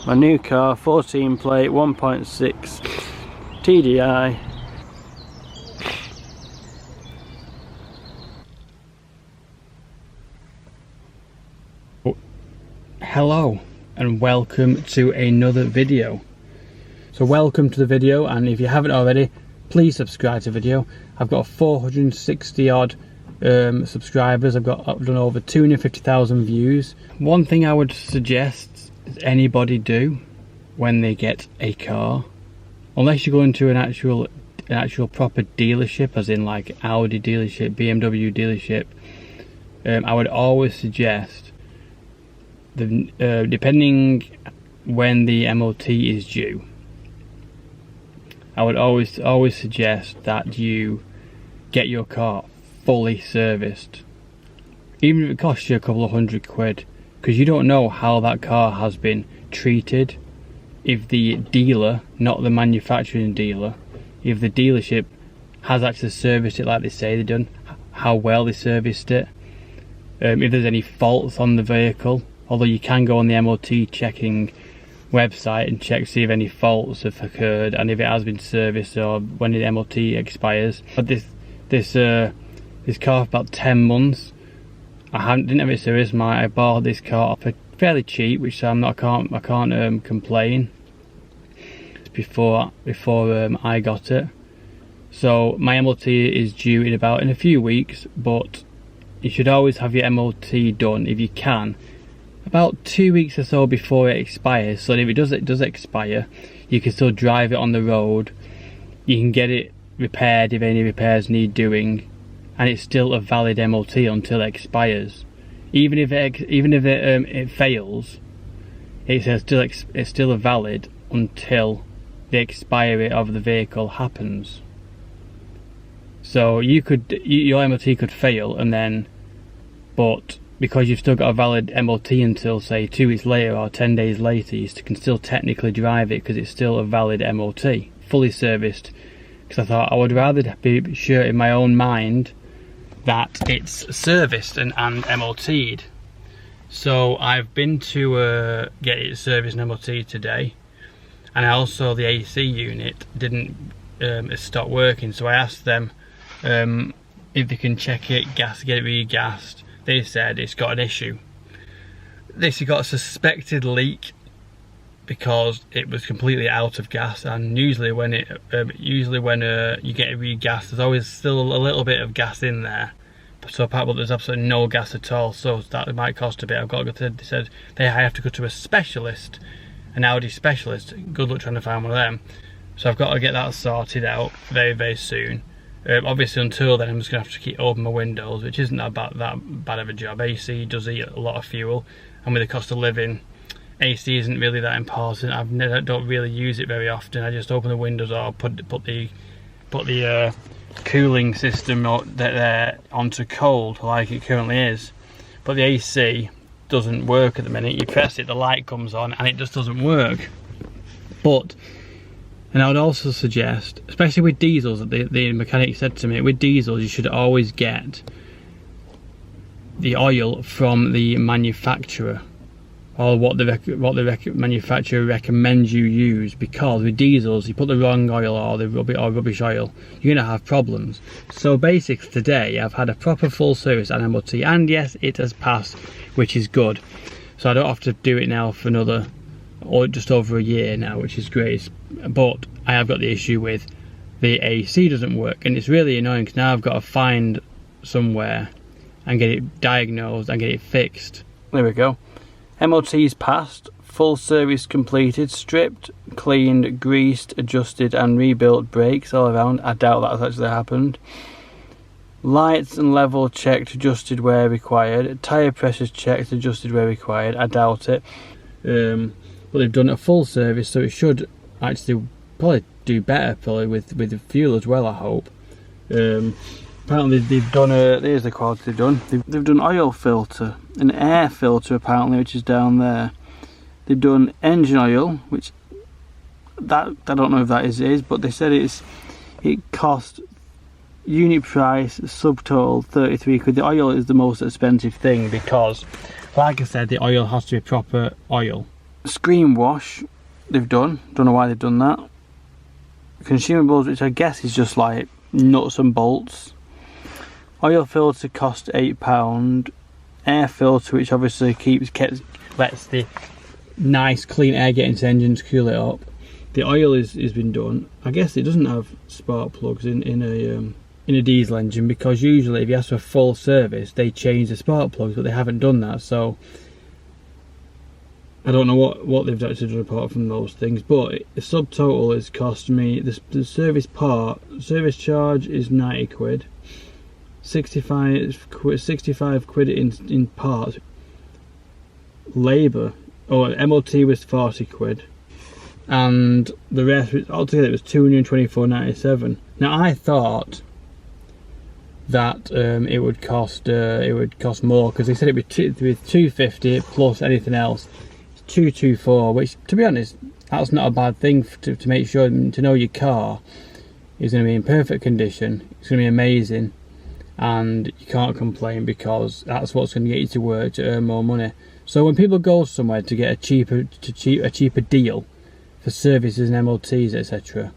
My new car, 14 plate, 1.6 TDI. Hello and welcome to another video. So welcome to the video, and if you haven't already, please subscribe to the video. I've got 460 odd subscribers. I've done over 250,000 views. One thing I would suggest anybody do when they get a car, unless you go into an actual proper dealership, as in like Audi dealership, BMW dealership, I would always suggest depending when the MOT is due, I would always suggest that you get your car fully serviced, even if it costs you a couple of £100, because you don't know how that car has been treated. If the dealer, not the manufacturing dealer, if the dealership has actually serviced it like they say they've done, how well they serviced it, if there's any faults on the vehicle. Although you can go on the MOT checking website and check, see if any faults have occurred and if it has been serviced or when the MOT expires. But this car for about 10 months. Didn't have it serviced. I bought this car for fairly cheap, which I can't complain. Before I got it, so my MOT is due in a few weeks. But you should always have your MOT done, if you can, about 2 weeks or so before it expires, so that if it does expire, you can still drive it on the road. You can get it repaired if any repairs need doing, and it's still a valid MOT until it expires. Even if it fails, it's still valid until the expiry of the vehicle happens. So your MOT could fail, and then, but because you've still got a valid MOT until say 2 weeks later or 10 days later, you can still technically drive it because it's still a valid MOT, fully serviced. Because I thought I would rather be sure in my own mind that it's serviced and MOT'd. So I've been to get it serviced and MOT today, and also the AC unit didn't stop working. So I asked them if they can check it, get it re-gassed. They said it's got an issue. This has got a suspected leak because it was completely out of gas, and usually when you get it re-gassed, there's always still a little bit of gas in there. So apart from there's absolutely no gas at all, so that might cost a bit. They said I have to go to a specialist, an Audi specialist. Good luck trying to find one of them. So I've got to get that sorted out very, very soon. Obviously until then I'm just going to have to keep open my windows, which isn't that bad of a job. AC does eat a lot of fuel, and with the cost of living, AC isn't really that important. I don't really use it very often. I just open the windows or put the cooling system there onto cold like it currently is. But the AC doesn't work at the minute. You press it, the light comes on, and it just doesn't work. And I would also suggest, especially with diesels, the mechanic said to me, with diesels you should always get the oil from the manufacturer, or what the manufacturer recommends you use, because with diesels, you put the wrong oil or the rubbish oil, you're going to have problems. So basically today I've had a proper full service and MOT, and yes, it has passed, which is good. So I don't have to do it now for another, or just over a year now, which is great. But I have got the issue with the AC doesn't work, and it's really annoying because now I've got to find somewhere and get it diagnosed and get it fixed. There we go. MOT's passed, full service completed, stripped, cleaned, greased, adjusted and rebuilt brakes all around. I doubt that's actually happened. Lights and level checked, adjusted where required. Tyre pressures checked, adjusted where required. I doubt it. But they've done a full service, so it should actually probably do better, probably with the fuel as well, I hope. Apparently they've done here's the quality they've done. They've done oil filter, an air filter apparently, which is down there. They've done engine oil, which I don't know if that is, but they said it cost unit price subtotal 33 quid. The oil is the most expensive thing because, like I said, the oil has to be proper oil. Screen wash they've done, don't know why they've done that. Consumables, which I guess is just like nuts and bolts. Oil filter cost £8. Air filter, which obviously lets the nice clean air get into the engine to cool it up. The oil has been done. I guess it doesn't have spark plugs in a diesel engine, because usually if you ask for a full service they change the spark plugs, but they haven't done that, so I don't know what they've actually done apart from those things. But the subtotal has cost me, the service charge is 90 quid, 65 quid in parts. Labour or MOT was 40 quid, and the rest altogether it was 224.97. Now I thought that it would cost more, because they said it would be 250 plus anything else. 224, which to be honest that's not a bad thing to make sure to know your car is going to be in perfect condition, it's going to be amazing, and you can't complain, because that's what's going to get you to work to earn more money. So when people go somewhere to get a cheaper deal for services and MOTs, etc.,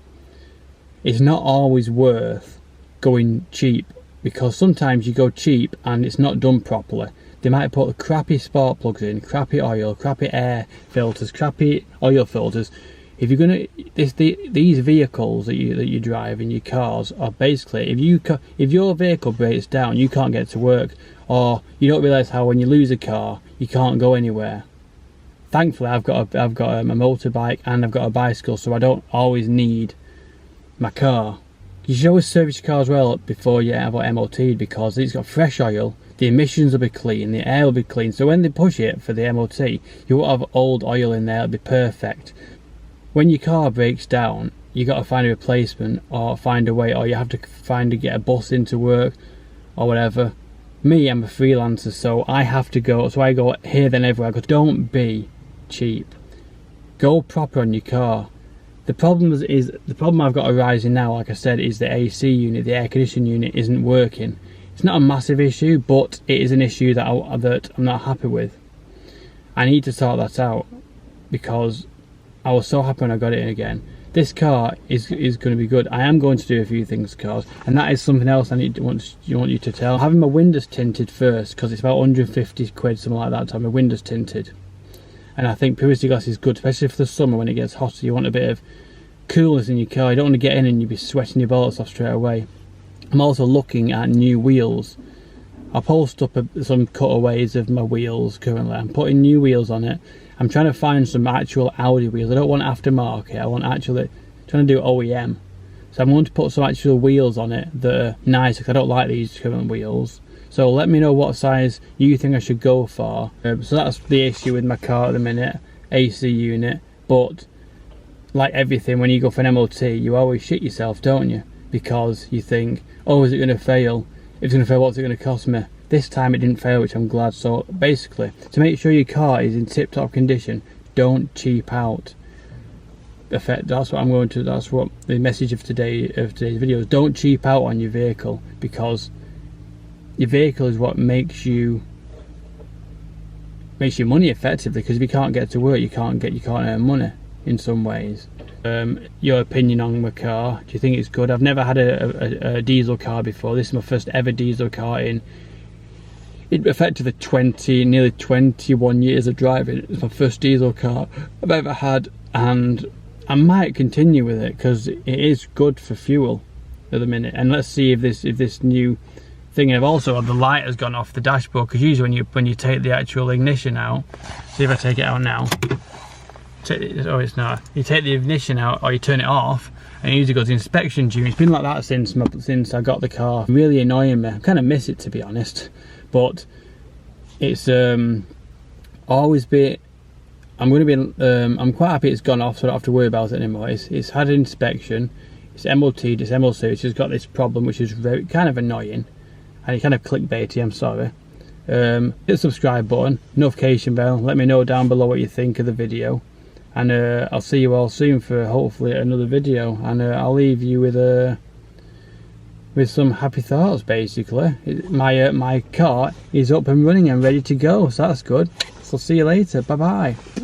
it's not always worth going cheap, because sometimes you go cheap and it's not done properly. They might put crappy spark plugs in, crappy oil, crappy air filters, crappy oil filters. If you're gonna, these vehicles that you drive in your cars are basically, if your vehicle breaks down, you can't get to work, or you don't realise how when you lose a car, you can't go anywhere. Thankfully, I've got a motorbike and I've got a bicycle, so I don't always need my car. You should always service your car as well before you have it MOT'd, because it's got fresh oil. The emissions will be clean, the air will be clean, so when they push it for the MOT, you won't have old oil in there, it'll be perfect. When your car breaks down, you got to find a replacement, or find a way, or you have to get a bus into work, or whatever. Me, I'm a freelancer, so I have to go, so I go here then everywhere. I go, don't be cheap. Go proper on your car. The problem I've got arising now, like I said, is the AC unit, the air conditioning unit isn't working. It's not a massive issue, but it is an issue that I'm not happy with. I need to sort that out, because I was so happy when I got it in again. This car is going to be good. I am going to do a few things to cars, and that is something else I want you to tell. Having my windows tinted first, because it's about 150 quid, something like that, to have my windows tinted. And I think privacy glass is good, especially for the summer when it gets hotter. You want a bit of coolness in your car. You don't want to get in and you'll be sweating your bullets off straight away. I'm also looking at new wheels. I'll post up some cutaways of my wheels currently. I'm putting new wheels on it. I'm trying to find some actual Audi wheels. I don't want aftermarket. I want actually trying to do OEM. So I'm going to put some actual wheels on it that are nice, because I don't like these current wheels. So let me know what size you think I should go for. So that's the issue with my car at the minute, AC unit. But like everything, when you go for an MOT, you always shit yourself, don't you? Because you think, oh, is it going to fail? If it's going to fail, what's it going to cost me? This time it didn't fail, which I'm glad. So basically, to make sure your car is in tip-top condition, don't cheap out. That's what I'm going to. That's what the message of today's video is. Don't cheap out on your vehicle, because your vehicle is what makes you money effectively. Because if you can't get to work, you can't earn money in some ways. Your opinion on my car, do you think it's good? I've never had a diesel car before. This is my first ever diesel car in effectively nearly 21 years of driving. It's my first diesel car I've ever had, and I might continue with it because it is good for fuel at the minute. And let's see if this new thing. I've also had the light has gone off the dashboard, because usually when you take the actual ignition out, see if I take it out now. Oh, it's not. You take the ignition out or you turn it off, and it usually goes to inspection due. It's been like that since I got the car. Really annoying me. I kind of miss it, to be honest, but it's always been. I'm quite happy it's gone off, so I don't have to worry about it anymore. It's had an inspection. It's MOT'd. It's MLC. It's just got this problem, which is very kind of annoying, and it kind of clickbaity. I'm sorry. Hit the subscribe button, notification bell. Let me know down below what you think of the video. And I'll see you all soon for hopefully another video, and I'll leave you with some happy thoughts. Basically, my car is up and running and ready to go, so that's good. So see you later. Bye bye.